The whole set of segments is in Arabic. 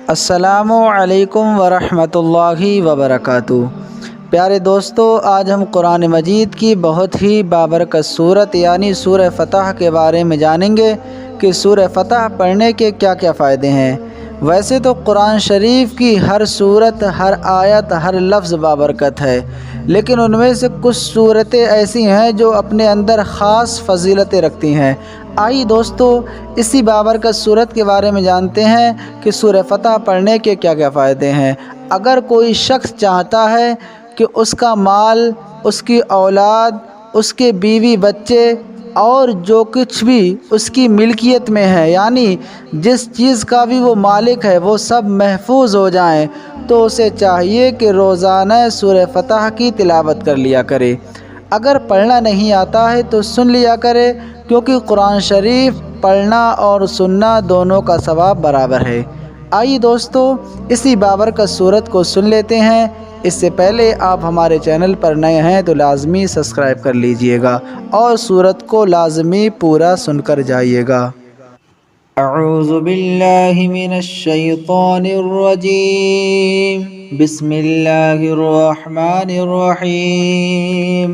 السلام علیکم ورحمۃ اللہ وبرکاتہ۔ پیارے دوستو، آج ہم قرآن مجید کی بہت ہی بابرکت صورت یعنی سورہ فتح کے بارے میں جانیں گے کہ سورہ فتح پڑھنے کے کیا کیا فائدے ہیں۔ ویسے تو قرآن شریف کی ہر صورت، ہر آیت، ہر لفظ بابرکت ہے، لیکن ان میں سے کچھ صورتیں ایسی ہیں جو اپنے اندر خاص فضیلتیں رکھتی ہیں۔ آئیے دوستو، اسی بابرکت صورت کے بارے میں جانتے ہیں کہ سورہ فتح پڑھنے کے کیا کیا فائدے ہیں۔ اگر کوئی شخص چاہتا ہے کہ اس کا مال، اس کی اولاد، اس کے بیوی بچے اور جو کچھ بھی اس کی ملکیت میں ہے، یعنی جس چیز کا بھی وہ مالک ہے، وہ سب محفوظ ہو جائیں، تو اسے چاہیے کہ روزانہ سورہ فتح کی تلاوت کر لیا کرے۔ اگر پڑھنا نہیں آتا ہے تو سن لیا کرے، کیونکہ قرآن شریف پڑھنا اور سننا دونوں کا ثواب برابر ہے۔ آئیے دوستو، اسی بابرکت صورت کو سن لیتے ہیں۔ اس سے پہلے آپ ہمارے چینل پر نئے ہیں تو لازمی سبسکرائب کر لیجئے گا اور صورت کو لازمی پورا سن کر جائیے گا۔ اعوذ باللہ من الشیطان الرجیم، بسم اللہ الرحمن الرحیم۔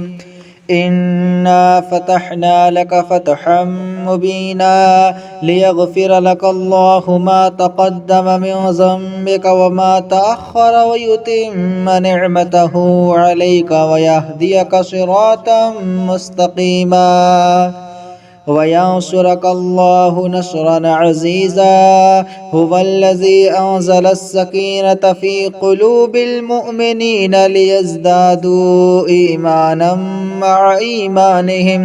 إنا فتحنا لك فتحا مبينا ليغفر لك الله ما تقدم من ذنبك وما تأخر ويتم نعمته عليك ويهديك صراطا مستقيما وينصرك الله نصرا عزيزا هو الذي أنزل السكينة في قلوب المؤمنين ليزدادوا إيمانا مع إيمانهم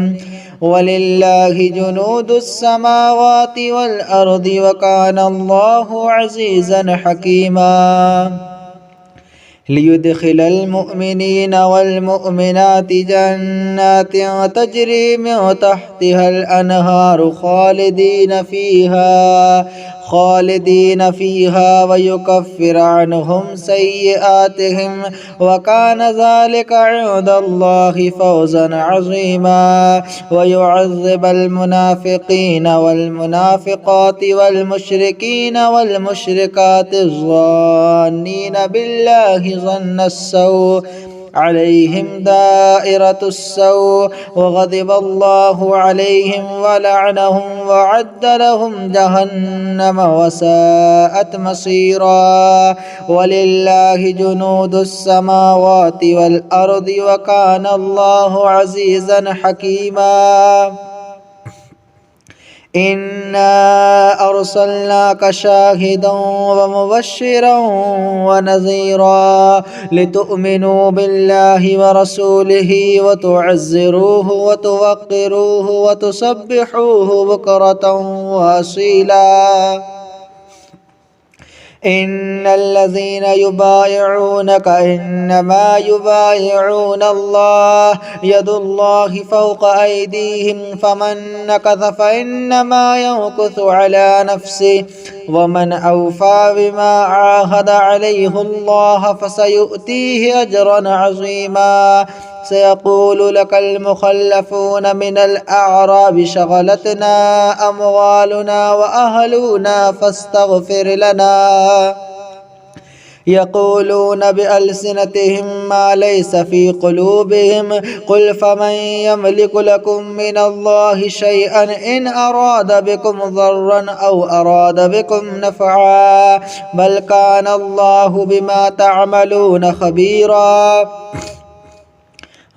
ولله جنود السماوات والأرض وكان الله عزيزا حكيما ليدخل المؤمنين والمؤمنات جنات تجري من تحتها الأنهار خالدين فيها ويكفر عنهم سيئاتهم وكان ذلك عند الله فوزا عظيما ويعذب المنافقين والمنافقات والمشركين والمشركات الظانين بالله ظن السوء عليهم دائرة السوء وغضب الله عليهم ولعنهم وعد لهم جهنم وساءت مصيرا ولله جنود السماوات والأرض وكان الله عزيزا حكيما إنا أرسلناك شاهدا ومبشرا ونذيرا لتؤمنوا بالله ورسوله وتعزروه وتوقروه وتسبحوه بكرة وأصيلا إن الذين يبايعونك إنما يبايعون الله يد الله فوق أيديهم فمن نكث فإنما ينكث على نفسه ومن أوفى بما عاهد عليه الله فسيؤتيه أجرا عظيما سيقول لك المخلفون من الأعراب شغلتنا أموالنا وأهلنا فاستغفر لنا يقولون بألسنتهم ما ليس في قلوبهم قل فمن يملك لكم من الله شيئا إن أراد بكم ضرا أو أراد بكم نفعا بل كان الله بما تعملون خبيرا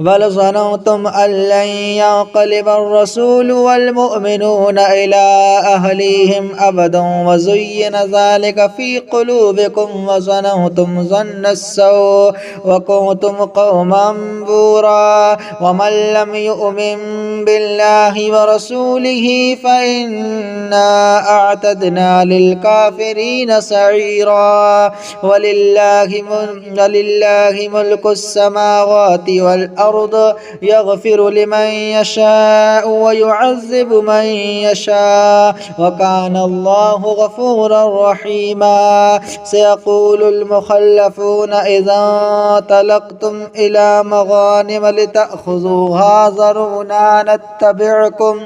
بل ظننتم أن لن ينقلب الرسول والمؤمنون إلى أهليهم أبدا وزين ذلك في قلوبكم وظننتم ظن السوء وكنتم قوما بورا ومن لم يؤمن بالله ورسوله فإنا أعتدنا للكافرين سعيرا ولله ملك السماوات والأرض يغفر لمن يشاء ويعذب من يشاء وكان الله غفورا رحيما سيقول المخلفون إذا انطلقتم إلى مغانم لتأخذوها ذرونا نتبعكم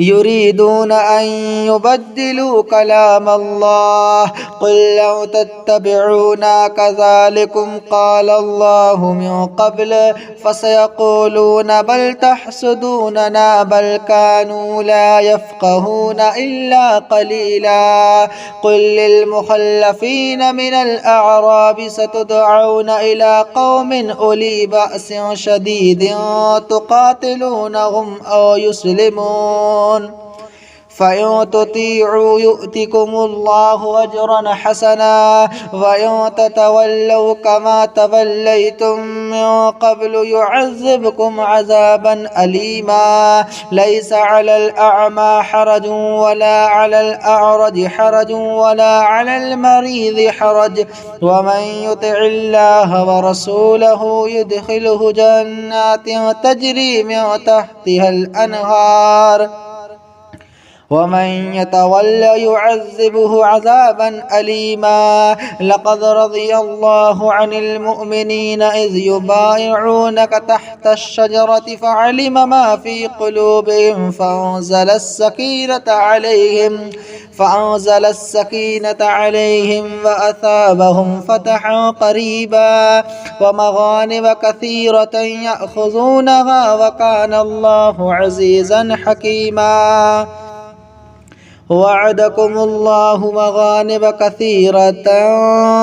يريدون أن يبدلوا كلام الله قل لو تتبعونا كذلكم قال الله من قبل فسيقولون بل تحسدوننا بل كانوا لا يفقهون إلا قليلا قل للمخلفين من الأعراب ستدعون إلى قوم أولي بأس شديد تقاتلونهم أو يسلمون فإن تطيعوا يؤتكم الله أجرا حسنا وإن تتولوا كما توليتم من قبل يعذبكم عذابا أليما ليس على الأعمى حرج ولا على الأعرج حرج ولا على المريض حرج ومن يطع الله ورسوله يدخله جنات تجري من تحتها الأنهار ومن يتولى يعذبه عذابا أليما لقد رضي الله عن المؤمنين إذ يبايعونك تحت الشجرة فعلم ما في قلوبهم فأنزل السكينة عليهم وأثابهم فتحا قريبا ومغانم كثيرة يأخذونها وكان الله عزيزا حكيما وعدكم الله مغانم كثيرة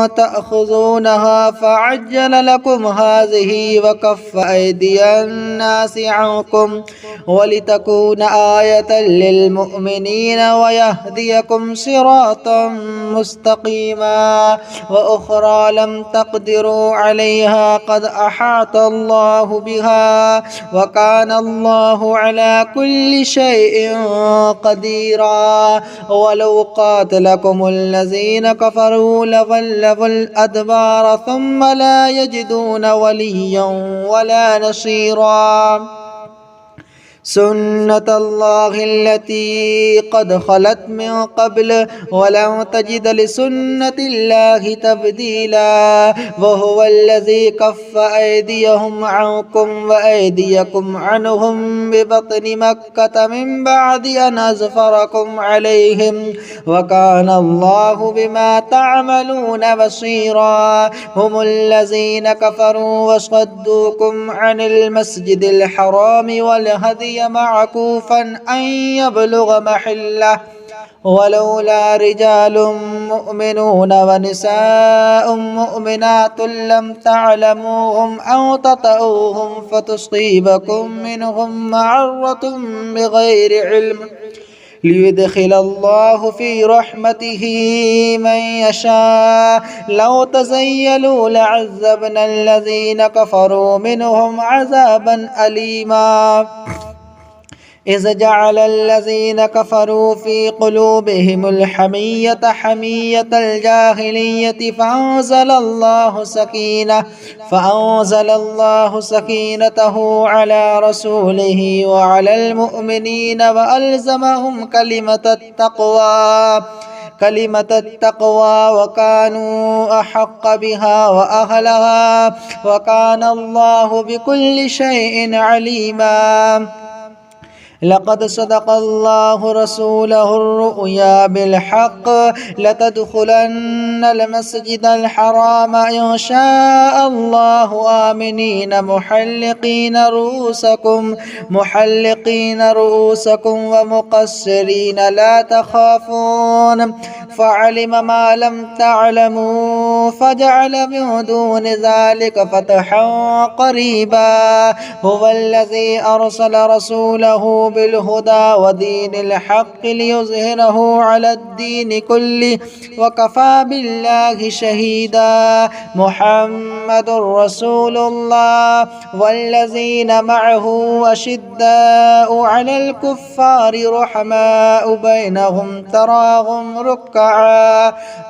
تأخذونها فعجل لكم هذه وكف أيدي الناس عنكم ولتكون آية للمؤمنين ويهديكم صراطا مستقيما وأخرى لم تقدروا عليها قد أحاط الله بها وكان الله على كل شيء قديرا ولو قاتلكم الذين كفروا لولوا الأدبار ثم لا يجدون وليا ولا نصيرا سنة الله التي قد خلت من قبل ولن تجد لسنة الله تبديلا وهو الذي كف أيديهم عنكم وأيديكم عنهم ببطن مكة من بعد أن أظفركم عليهم وكان الله بما تعملون بصيرا هم الذين كفروا وصدوكم عن المسجد الحرام والهدي معكوفا أن يبلغ محله ولولا رجال مؤمنون ونساء مؤمنات لم تعلموهم أو تطؤوهم فتصيبكم منهم معرة بغير علم ليدخل الله في رحمته من يشاء لو تزيلوا لعذبنا الذين كفروا منهم عذابا أليما إذ جعل الذين كفروا في قلوبهم الحمية حمية الجاهلية فأنزل الله سكينته على رسوله وعلى المؤمنين وألزمهم كلمة التقوى وكانوا أحق بها وأهلها وكان الله بكل شيء عليما لقد صدق الله رسوله الرؤيا بالحق لتدخلن المسجد الحرام إن شاء الله آمنين محلقين رؤوسكم ومقصرين لا تخافون فعلم ما لم تعلموا فجعل من دون ذلك فتحا قريبا هو الذي أرسل رسوله بالهدى ودين الحق ليظهره على الدين كله وكفى بالله شهيدا محمد رسول الله والذين معه أشداء على الكفار رحماء بينهم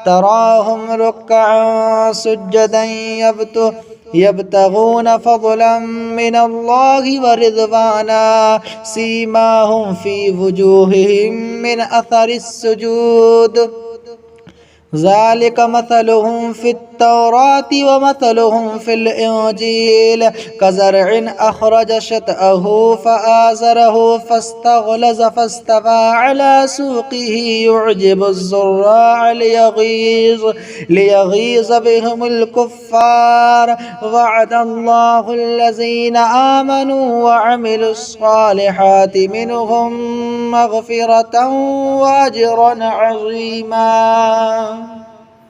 تراهم ركعا سجدا يبتغون فضلا من الله ورضوانا سيماهم في وجوههم من أثر السجود ذلك مثلهم في التوراة ومثلهم في الإنجيل كزرع أخرج شطأه فآزره فاستغلظ فاستوى على سوقه يعجب الزراع ليغيظ بهم الكفار. وعد الله الذين آمنوا وعملوا الصالحات منهم مغفرة وأجرا عظيما.